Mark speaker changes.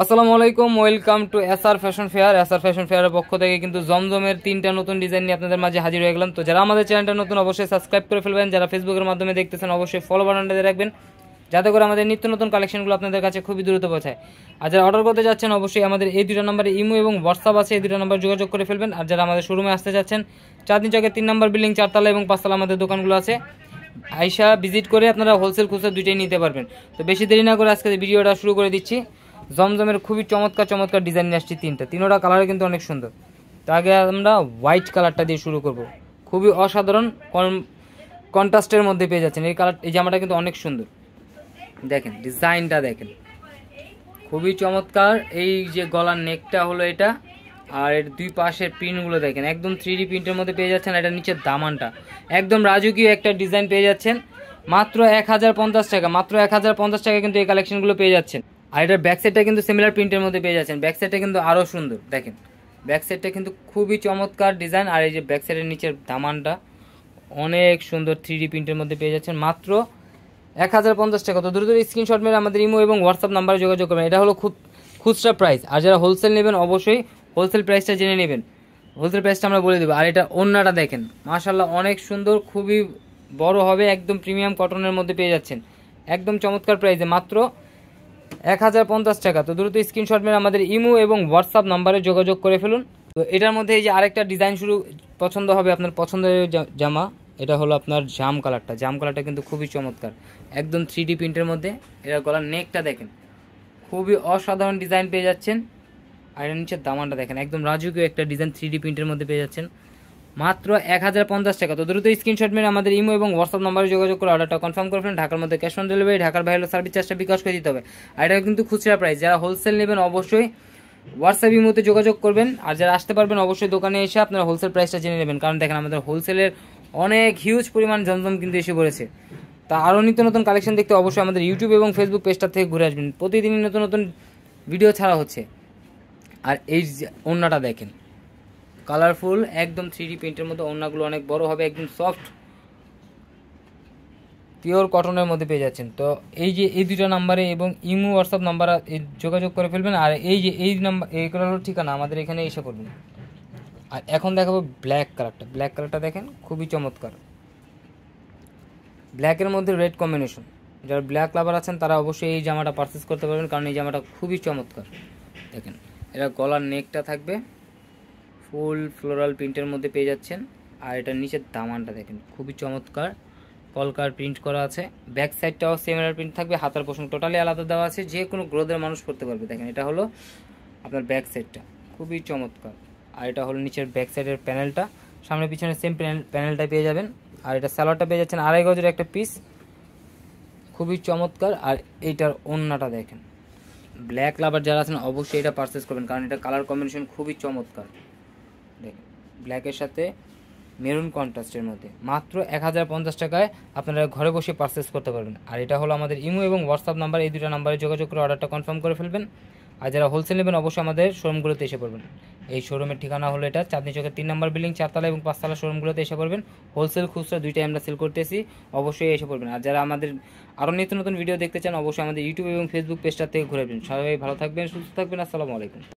Speaker 1: আসসালামু আলাইকুম, welcome to SR fashion fair. SR fashion ফেয়ারের পক্ষ থেকে কিন্তু জমজমের 3টা নতুন ডিজাইন নিয়ে আপনাদের মাঝে হাজির হয়ে গেলাম। তো যারা আমাদের চ্যানেলটা নতুন অবশ্যই সাবস্ক্রাইব করে ফেলবেন, যারা ফেসবুকের মাধ্যমে দেখতেছেন অবশ্যই ফলো বাটনটা দিয়ে রাখবেন, যাতে করে আমাদের নিত্য নতুন কালেকশনগুলো আপনাদের কাছে খুবই দ্রুত পৌঁছায়। আর যারা অর্ডার করতে যাচ্ছেন অবশ্যই আমাদের এই দুটো নম্বরে ইমো এবং হোয়াটসঅ্যাপ আছে, এই দুটো নম্বর যোগাযোগ করে ফেলবেন। আর যারা আমাদের শোরুমে আসতে যাচ্ছেন, চাঁদনী চকের 3 নম্বর বিল্ডিং 4 তলা এবং 5 তলা আমাদের দোকানগুলো আছে। আইসা ভিজিট করে আপনারা হোলসেল খুচরা দুইটাই নিতে পারবেন। তো বেশি দেরি না করে আজকে ভিডিওটা শুরু করে দিচ্ছি। জমজমের খুবই চমৎকার চমৎকার ডিজাইন নিয়ে আসছি তিনোটা কালারে কিন্তু অনেক সুন্দর। তো আগে আমরা হোয়াইট কালারটা দিয়ে শুরু করব। খুবই অসাধারণ কন্ট্রাস্টের মধ্যে পেয়ে যাচ্ছেন এই কালার। এই জামাটা কিন্তু অনেক সুন্দর, দেখেন ডিজাইনটা দেখেন, খুবই চমৎকার। এই যে গলার নেকটা হলো এটা, আর এর দুই পাশের প্রিন্টগুলো দেখেন একদম 3D প্রিন্টের মধ্যে পেয়ে যাচ্ছেন। এটা নিচের দামানটা একদম রাজকীয় একটা ডিজাইন পেয়ে যাচ্ছেন মাত্র 1050 টাকা। মাত্র 1050 টাকা কিন্তু এই কালেকশনগুলো পেয়ে যাচ্ছেন। আর এটার ব্যাক সাইডটা কিন্তু সিমিলার প্রিন্টের মধ্যে পেয়ে যাচ্ছেন। ব্যাক সাইডটা কিন্তু আরও সুন্দর, দেখেন ব্যাক সাইডটা কিন্তু খুবই চমৎকার ডিজাইন। আর এই যে ব্যাক সাইডের নিচের দামানটা অনেক সুন্দর 3D প্রিন্টের মধ্যে পেয়ে যাচ্ছেন মাত্র 1050 টাকা। তো দ্রুত স্ক্রিনশট মেরে আমাদের ইমো এবং হোয়াটসঅ্যাপ নাম্বারে যোগাযোগ করবেন। এটা হলো খুচরা প্রাইস, আর যারা হোলসেল নেবেন অবশ্যই হোলসেল প্রাইসটা জেনে নেবেন। হোলসেল প্রাইসটা আমরা বলে দেবো। আর এটা ওড়নাটা দেখেন, মাশাল্লাহ অনেক সুন্দর, খুবই বড় হবে, একদম প্রিমিয়াম কটনের মধ্যে পেয়ে যাচ্ছেন একদম চমৎকার প্রাইসে মাত্র 1050 টাকা। তো দ্রুত স্ক্রিনশট মেরে আমাদের ইমো এবং হোয়াটসঅ্যাপ নাম্বারে যোগাযোগ করে ফেলুন। তো এটার মধ্যে এই যে আরেকটা ডিজাইন পছন্দ হবে, আপনার পছন্দের জামা, এটা হলো আপনার জাম কালারটা। জাম কালারটা কিন্তু খুবই চমৎকার, একদম 3D প্রিন্টের মধ্যে। এটা গলার নেকটা দেখেন, খুবই অসাধারণ ডিজাইন পেয়ে যাচ্ছেন। আর এর নিচের দামানটা দেখেন একদম রাজকীয় একটা ডিজাইন 3D প্রিন্টের মধ্যে পেয়ে যাচ্ছেন মাত্র 1050 টাকা। তো দ্রুত স্ক্রিনশট মেরে আমাদের ইমো এবং হোয়াটসঅ্যাপ নাম্বারে যোগাযোগ করে অর্ডারটা কনফার্ম করে ফেলেন। ঢাকার মধ্যে ক্যাশ অন ডেলিভারি, ঢাকার বাইরে সার্ভিস চার্জটা বিকাশ করে দিতে হবে। আর এটা কিন্তু খুচরা প্রাইস। যারা হোলসেল নেবেন অবশ্যই হোয়াটসঅ্যাপ ইমোতে যোগাযোগ করবেন। আর যারা আসতে পারবেন অবশ্যই দোকানে এসে আপনারা হোলসেল প্রাইসটা জেনে নেবেন, কারণ দেখেন আমাদের হোলসেলের অনেক হিউজ পরিমাণ জমজম কিন্তু এসে পড়েছে। তা আরও নিত্য নতুন কালেকশন দেখতে অবশ্যই আমাদের ইউটিউব এবং ফেসবুক পেজটা থেকে ঘুরে আসবেন। প্রতিদিনই নতুন নতুন ভিডিও ছাড়া হচ্ছে। আর এই ওড়নাটা দেখেন, কালারফুল, একদম 3D প্রিন্টের মধ্যে। ওড়নাগুলো অনেক বড় হবে, একদম সফট পিওর কটনের মধ্যে পেয়ে যাচ্ছেন। তো এই যে এই দুটো নাম্বারে এবং ইমো হোয়াটসঅ্যাপ নাম্বারে যোগাযোগ করে ফেলবেন। আর এই যে এই নাম্বার, এইগুলো হলো ঠিকানা, আমাদের এখানে এসে করবেন। আর এখন দেখাবো ব্ল্যাক কালারটা। ব্ল্যাক কালারটা দেখেন খুবই চমৎকার, ব্ল্যাকের মধ্যে রেড কম্বিনেশন। যারা ব্ল্যাক লাভার আছেন তারা অবশ্যই এই জামাটা পারচেস করতে পারবেন, কারণ এই জামাটা খুবই চমৎকার। দেখেন এটা গলার নেকটা থাকবে ফুল ফ্লোরাল প্রিন্টের মধ্যে পেয়ে যাচ্ছেন। আর এটার নিচের দামানটা দেখেন খুবই চমৎকার, কলকার প্রিন্ট করা আছে। ব্যাক সাইডটাও সিমিলার প্রিন্ট থাকবে, হাতার পোষণ টোটালি আলাদা দেওয়া আছে, যে কোনো গ্রোথের মানুষ করতে পারবে। দেখেন এটা হলো আপনার ব্যাক সাইডটা, খুবই চমৎকার। আর এটা হলো নিচের ব্যাক সাইডের প্যানেলটা, সামনে পিছনে সেম প্যানেলটা পেয়ে যাবেন। আর এটা স্যালোয়ারটা পেয়ে যাচ্ছেন 2.5 গজের একটা পিস, খুবই চমৎকার। আর এইটার ওড়নাটা দেখেন, ব্ল্যাক লাভার যারা আছেন অবশ্যই এটা পারচেস করবেন, কারণ এটা কালার কম্বিনেশন খুবই চমৎকার। দেখেন ব্ল্যাকের সাথে মেরুন কন্ট্রাস্টের মধ্যে মাত্র 1050 টাকায় আপনারা ঘরে বসে পারচেস করতে পারবেন। আর এটা হলো আমাদের ইমো এবং হোয়াটসঅ্যাপ নাম্বার, এই দুটো নাম্বারে যোগাযোগ করে অর্ডারটা কনফার্ম করে ফেলবেন। আর যারা হোলসেল নেবেন অবশ্যই আমাদের শোরুমগুলোতে এসে পড়বেন। এই শোরুমের ঠিকানা হলো এটা চাঁদনী চকের 3 নম্বর বিল্ডিং 4 তলা এবং 5 তলা শোরুমগুলোতে এসে পড়বেন। হোলসেল খুচরা দুইটাই আমরা সেল করতেছি, অবশ্যই এসে পড়বেন। আর যারা আমাদের আরও নিত্য নতুন ভিডিও দেখতে চান অবশ্যই আমাদের ইউটিউব এবং ফেসবুক পেজটা থেকে ঘুরে আসবেন। সবাই ভালো থাকবেন, সুস্থ থাকবেন, আসসালামু আলাইকুম।